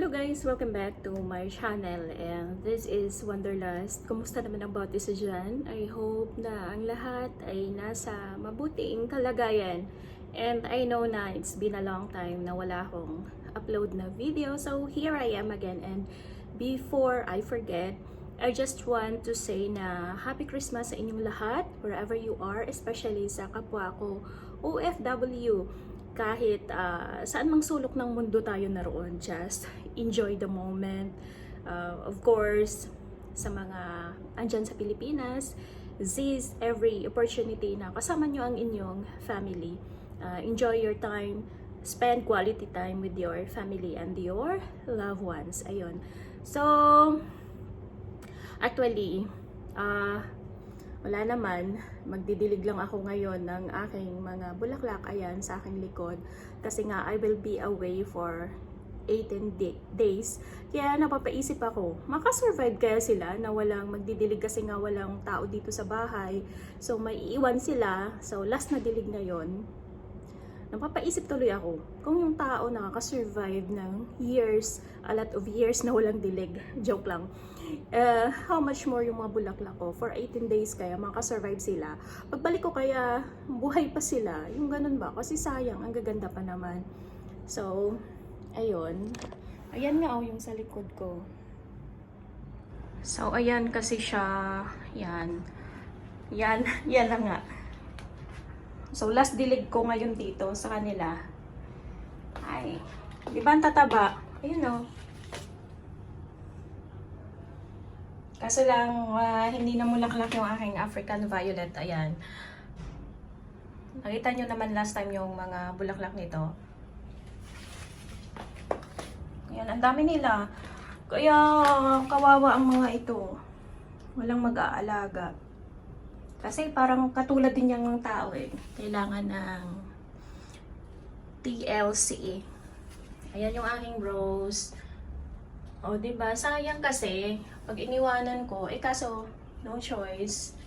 Hello guys! Welcome back to my channel and this is Wanderlust. Kumusta naman ang bawat isa dyan? I hope na ang lahat ay nasa mabuting kalagayan. And I know na it's been a long time na wala akong upload na video. So here I am again, and before I forget, I just want to say na Happy Christmas sa inyong lahat wherever you are, especially sa kapwa ko OFW. Kahit saan mang sulok ng mundo tayo naroon, just enjoy the moment. Of course, sa mga andyan sa Pilipinas, seize every opportunity na kasama nyo ang inyong family. Enjoy your time, spend quality time with your family and your loved ones. Ayun. So, actually, wala naman, magdidilig lang ako ngayon ng aking mga bulaklak ayan sa aking likod kasi nga I will be away for 18 days. Kaya napapaisip ako, makasurvive kaya sila na walang magdidilig kasi nga walang tao dito sa bahay. So may iiwan sila. So last na dilig na yon. Napapaisip tuloy ako kung yung tao nakakasurvive ng years, a lot of years na walang dilig. Joke lang. How much more yung mga bulaklak ko for 18 days kaya makasurvive sila. Pagbalik ko kaya buhay pa sila. Yung ganun ba? Kasi sayang, ang gaganda pa naman. So, ayun. Ayan nga yung sa likod ko. So, ayan kasi siya. Yan. Yan. Yan lang nga. So, last dilig ko ngayon dito sa kanila. Ay. Di ba ang tataba? Ayun o. Kaso lang, hindi na mulaklak yung aking African Violet. Ayan. Nakita nyo naman last time yung mga bulaklak nito. Ayan, ang dami nila. Kaya, kawawa ang mga ito. Walang mag-aalaga. Kasi parang katulad din yung mga tao eh. Kailangan ng TLC. Ayan yung aking rose. O, diba? Sayang kasi, pag iniwanan ko, kaso, no choice.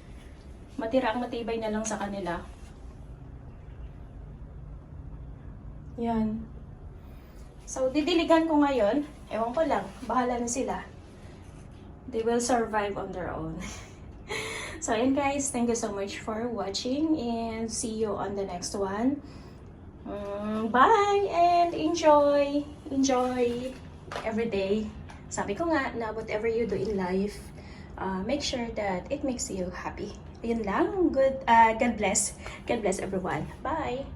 Matira ang matibay na lang sa kanila. Yan. So, didiligan ko ngayon. Ewan ko lang. Bahala na sila. They will survive on their own. So, ayan guys. Thank you so much for watching. And see you on the next one. Bye! And enjoy! Enjoy every day. Sabi ko nga na whatever you do in life, make sure that it makes you happy. Ayun lang. Good. God bless. God bless everyone. Bye!